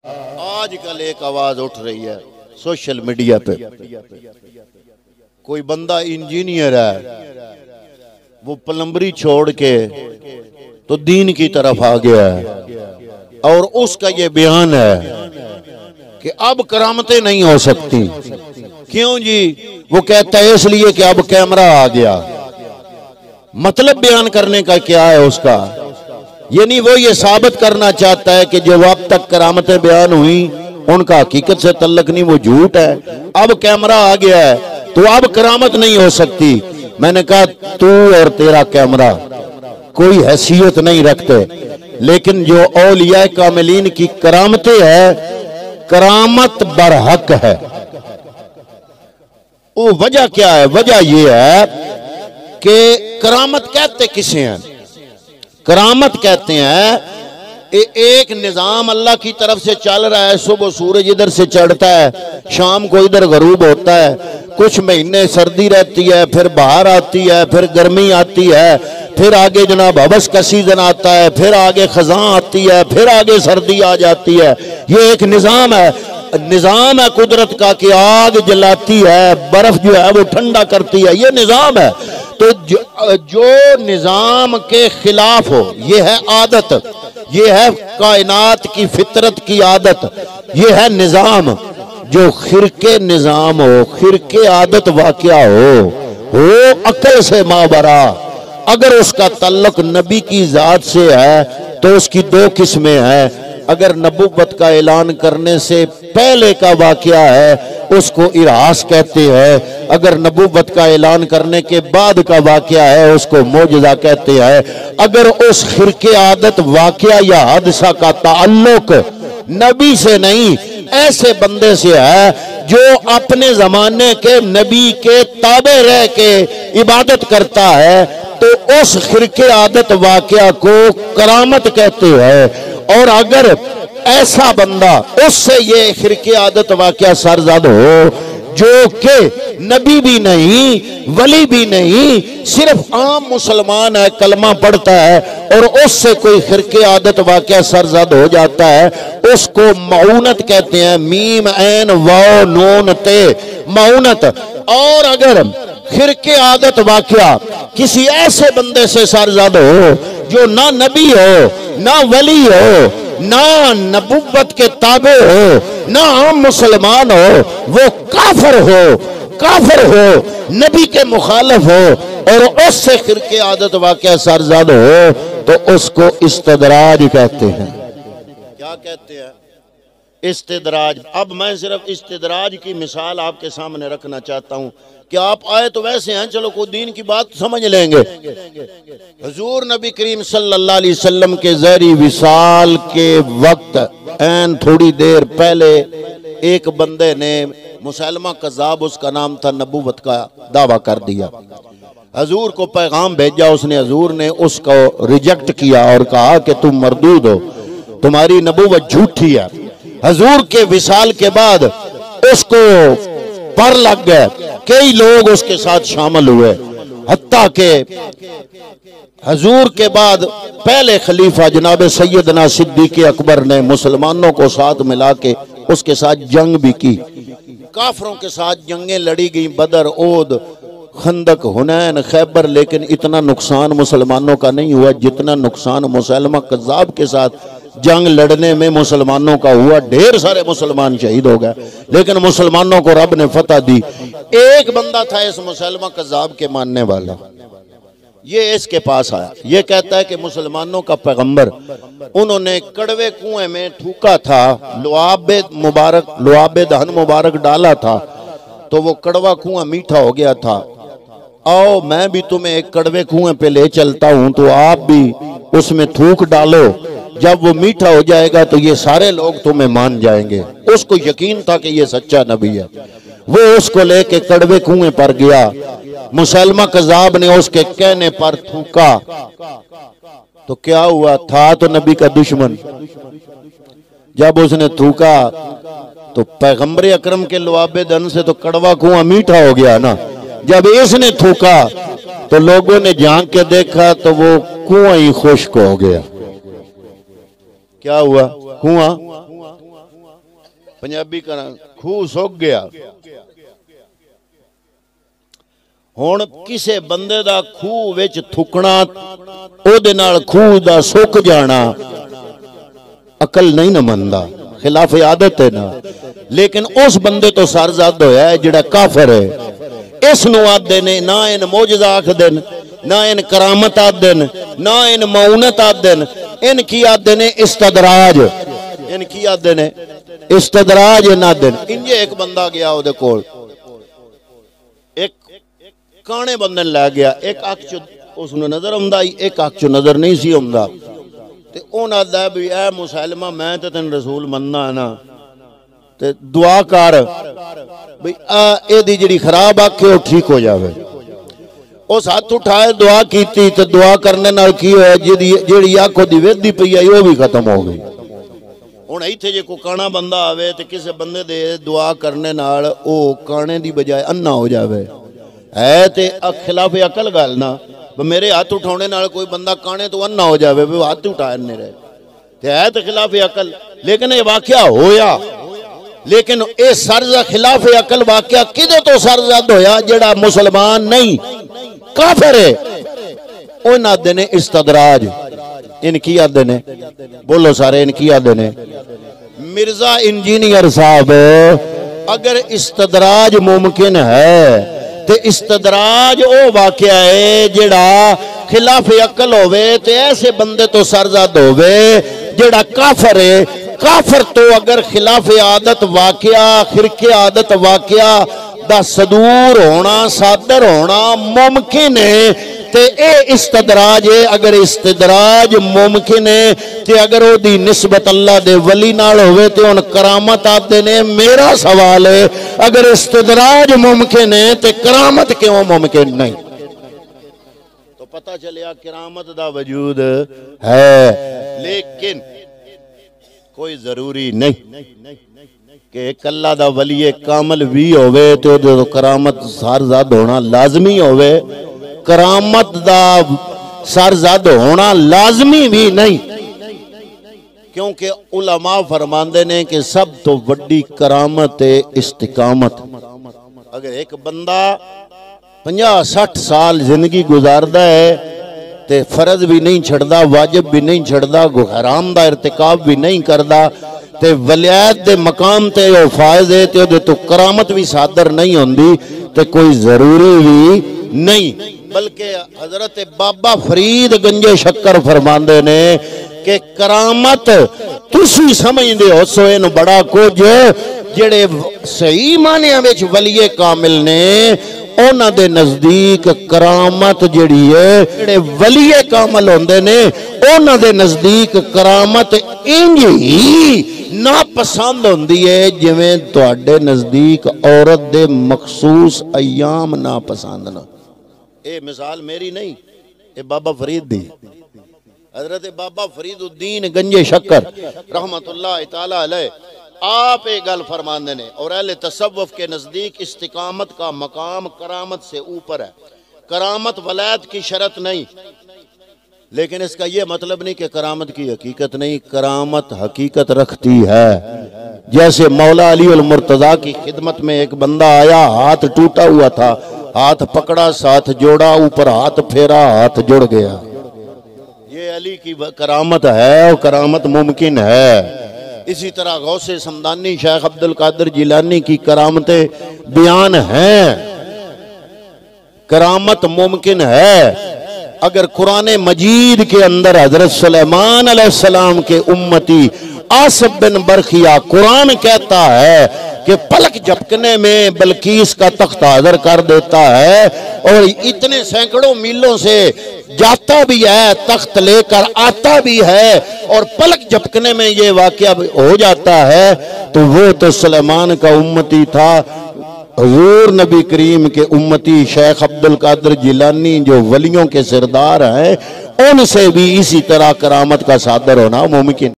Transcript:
आजकल एक आवाज उठ रही है सोशल मीडिया पे, कोई बंदा इंजीनियर है, वो प्लम्बरी छोड़ के तो दीन की तरफ आ गया है और उसका ये बयान है कि अब करामतें नहीं हो सकती। क्यों जी? वो कहता है इसलिए कि अब कैमरा आ गया। मतलब बयान करने का क्या है उसका? यानी वो ये साबित करना चाहता है कि जो अब तक करामतें बयान हुई उनका हकीकत से तल्लक नहीं, वो झूठ है। अब कैमरा आ गया है तो अब करामत नहीं हो सकती। मैंने कहा तू और तेरा कैमरा कोई हैसियत नहीं रखते, लेकिन जो औलिया कामिलीन की करामतें है, करामत बरहक है। वो वजह क्या है? वजह ये है कि करामत कहते किसे हैं? करामत कहते हैं एक निजाम अल्लाह की तरफ से चल रहा है। सुबह सूरज इधर से चढ़ता है, शाम को इधर गरूब होता है, कुछ महीने सर्दी रहती है, फिर बाहर आती है, फिर गर्मी आती है, फिर आगे जनाब हवस का सीजन आता है, फिर आगे खजां आती है, फिर आगे सर्दी आ जाती है। ये एक निजाम है, निजाम है कुदरत का कि आग जलाती है, बर्फ जो है वो ठंडा करती है। ये निजाम है। तो जो निजाम के खिलाफ हो, ये है आदत, ये है कायनात की फितरत की आदत, ये है निजाम। जो खिरके निजाम हो, खिरके आदत वाकया हो अकल से माबरा, अगर उसका ताल्लुक नबी की जात से है तो उसकी दो किस्में हैं। अगर नबुव्वत का ऐलान करने से पहले का वाकया है उसको इरास कहते हैं, अगर नबुव्वत का ऐलान करने के बाद का वाकया है उसको मोजज़ा कहते हैं। अगर उस खिरके आदत वाकया या हादसा का ताल्लुक नबी से नहीं, ऐसे बंदे से है जो अपने जमाने के नबी के ताबे रह के इबादत करता है, तो उस खिरके आदत वाकया को करामत कहते हैं। और अगर ऐसा बंदा, उससे ये खिरके आदत वाकया सरजद हो जो कि नबी भी नहीं, वली भी नहीं, सिर्फ आम मुसलमान है, कलमा पढ़ता है, और उससे कोई खिरके आदत वाकया सरजद हो जाता है, उसको मऊनत कहते हैं। मीम ऐन वाओ नून ते, मऊनत। और अगर खिरके आदत वाकया किसी ऐसे बंदे से सरजद हो जो ना नबी हो, ना वली हो, ना नबुव्वत के ताबे हो, ना आम मुसलमान हो, वो काफिर हो, काफिर हो, नबी के मुखालिफ हो, और उससे खिरके आदत वाकया सरजद हो, तो उसको इस्तदराज कहते हैं। क्या कहते हैं? इस्तदराज। अब मैं सिर्फ इस्तदराज की मिसाल आपके सामने रखना चाहता हूं कि आप आए तो वैसे हैं, चलो कोई दीन की बात समझ लेंगे। हुजूर नबी करीम सल्लल्लाहु अलैहि वसल्लम के ज़हरी विसाल के वक्त ऐन थोड़ी देर पहले एक बंदे ने, मुसलमा कज़्ज़ाब उसका नाम था, नबुव्वत का दावा कर दिया। हुजूर को पैगाम भेजा उसने, हुजूर ने उसको रिजेक्ट किया और कहा कि तुम मरदूद हो, तुम्हारी नबुव्वत झूठी है। हुजूर के विसाल के बाद उसको पर लग गए, कई लोग उसके साथ शामिल हुए, हत्ता के हुजूर के बाद पहले खलीफा जनाब सैयदना सिद्दीक़ अकबर ने मुसलमानों को साथ मिला के उसके साथ जंग भी की। काफरों के साथ जंगें लड़ी गई, बदर, ओद, खंदक, हुनैन, खैबर, लेकिन इतना नुकसान मुसलमानों का नहीं हुआ जितना नुकसान मुसलमा कज़्ज़ाब के साथ जंग लड़ने में मुसलमानों का हुआ। ढेर सारे मुसलमान शहीद हो गए, लेकिन मुसलमानों को रब ने फतह दी। एक बंदा था इस मुसलमा कज़्ज़ाब के मानने वाला, ये इसके पास आया, ये कहता है कि मुसलमानों का पैगंबर, उन्होंने कड़वे कुएं में थूका था, लुआबे मुबारक, लुआबे दहन मुबारक डाला था, तो वो कड़वा कुआं मीठा हो गया था। आओ मैं भी तुम्हें एक कड़वे कुएं पे ले चलता हूं, तो आप भी उसमें थूक डालो, जब वो मीठा हो जाएगा तो ये सारे लोग तुम्हें मान जाएंगे। उसको यकीन था कि ये सच्चा नबी है। वो उसको लेके कड़वे कुएं पर गया, मुसलमा कज़्ज़ाब ने उसके कहने पर थूका, तो क्या हुआ? था तो नबी का दुश्मन। जब उसने थूका तो पैगंबर अकरम के लुआबे दन से तो कड़वा कुआं मीठा हो गया ना। जब इसने थूका तो लोगों ने झांक के देखा तो वो कुआं ही खुश्क हो गया। क्या हुआ? कुआं पंजाबी करा खूह सुक गया। हुण किसे बंदे दा खूह विच थुकना ओदे नाल खूह दा सुक जाना अकल नहीं न मनदा, खिलाफ आदत है ना। लेकिन उस बंदे तो सरजद होया है जिहड़ा काफिर है। इस नूं आखदे ने ना इन मोजज़ा आखदे ने, ना इन करामत आखदे ने, ना इन मऊनत आखदे ने, इन की आखदे ने इस्तदराज। इन की आखदे ने इस्तदराज इन आखदे ने। इंजे एक बंदा गया ओदे कोल, एक काने बंदे ने लै गया, एक अख च उसनूं नजर आउंदा, एक अख च नजर नहीं सी आउंदा। ते उह आखदा भी ऐ मुसलमा मैं ते तैनूं रसूल मनना है ना, ते दुआ कर भी एदी जिहड़ी खराब अख है ठीक हो जाए। उस हाथ उठाए दुआ की, ते दुआ करने नाल की होया जिहड़ी अख ओहदी वेदी पई आई वह भी खत्म हो गई। हुण इत्थे जे कोई काना बंदा आवे ते किसी बंदे दे दुआ करने नाल ओह काने दी बजाय अन्ना हो जाए है ते खिलाफ अकल गल ना। मेरे हाथ उठाने नाल कोई बंदा काने तो अन्ना हो जाए, हाथ उठाए नहीं रहे ते है तो खिलाफ अकल। लेकिन ये वाकया होया, लेकिन ये सरजद खिलाफ अकल वाकया किदे तो सरजद होया जेड़ा मुसलमान नहीं काफिर है। उन आदे ने इस्तदराज। इनकी आदे ने बोलो सारे, इनकी आदे ने मिर्जा इंजीनियर साहब अगर इस्तदराज मुमकिन है ते इस्तदराज ओ वाकया है जेड़ा खिलाफ अकल होवे ते ऐसे बंदे तो सरजद होवे जेड़ा काफिर है। काफिर तो अगर खिलाफ आदत वाकया खिरके आदत वाकया दा सदूर होना सादर होना मुमकिन है ते ए इस्तदराज है। अगर इस्तदराज मुमकिन है ते अगर ओदी निस्बत अल्लाह दे वली नाल होवे ते हुण करामत आते ने। मेरा सवाल है अगर इस्तदराज मुमकिन है ते करामत क्यों मुमकिन नहीं? तो पता चलिया करामत दा वजूद है, लेकिन कोई जरूरी नहीं कि कल्ला दा वली कामल भी होवे तो करामत सरजद होना लाजमी होवे। करामत दा सरजद होना लाजमी भी नहीं, क्योंकि उलमा फरमांदे ने कि सब तो वड्डी करामत है इस्तिकामत। अगर एक बंदा 50-60 साल जिंदगी गुजारदा है ते फर्ज भी नहीं छड़दा, वाजिब भी नहीं छड़दा, हराम दा इर्तिकाब भी नहीं करदा, ते वलियात दे मकाम ते ओ फायज है ते ओदे तो करामत भी सादर नहीं होंदी, ते कोई जरूरी भी नहीं। बल्कि हजरत बाबा फरीद गंजे शक्कर फरमांदे ने कि करामत तुसी समझदे हो सो इन बड़ा कुछ जेड़े सही मानिया विच वलीए कामिल ने उन्हां दे नजदीक करामत जिहड़ी है जेड़े वलीए कामिल होंदे ने उन्हां दे नजदीक करामत इंज ही नापसंद होंदी है जिवें तुहाडे नजदीक औरत दे मखसूस अयाम नापसंद ना। ये मिसाल मेरी नहीं, ये बाबा फरीद दी। हजरत बाबा फरीदुद्दीन गंजे शक्कर रहमतुल्लाह ताला अलैह आप एक गल फरमाते ने और अहले तसव्वुफ के नजदीक इस्तिकामत का मकाम करामत से ऊपर है। करामत वलायत की शर्त नहीं, लेकिन इसका यह मतलब नहीं कि करामत की हकीकत नहीं। करामत हकीकत रखती है। जैसे मौला अली अल मुर्तजा की खिदमत में एक बंदा आया, हाथ टूटा हुआ था, हाथ पकड़ा, साथ जोड़ा, ऊपर हाथ फेरा, हाथ जुड़ गया। ये अली की करामत है और करामत मुमकिन है। इसी तरह गौसे समदानी शेख अब्दुल कादिर जिलानी की करामतें बयान हैं। करामत मुमकिन है। अगर कुरान मजीद के अंदर हजरत सुलेमान अलैहिस्सलाम के उम्मती आसिफ बिन बरखिया कुरान कहता है कि पलक झपकने में बल्कीस का तख्त हाजिर कर देता है और इतने सैकड़ों मीलों से जाता भी है, तख्त लेकर आता भी है और पलक झपकने में ये वाकया हो जाता है, तो वो तो सुलेमान का उम्मती था। हुजूर नबी करीम के उम्मती शेख अब्दुल कादिर जिलानी जो वलियों के सरदार हैं, उनसे भी इसी तरह करामत का सादर होना मुमकिन।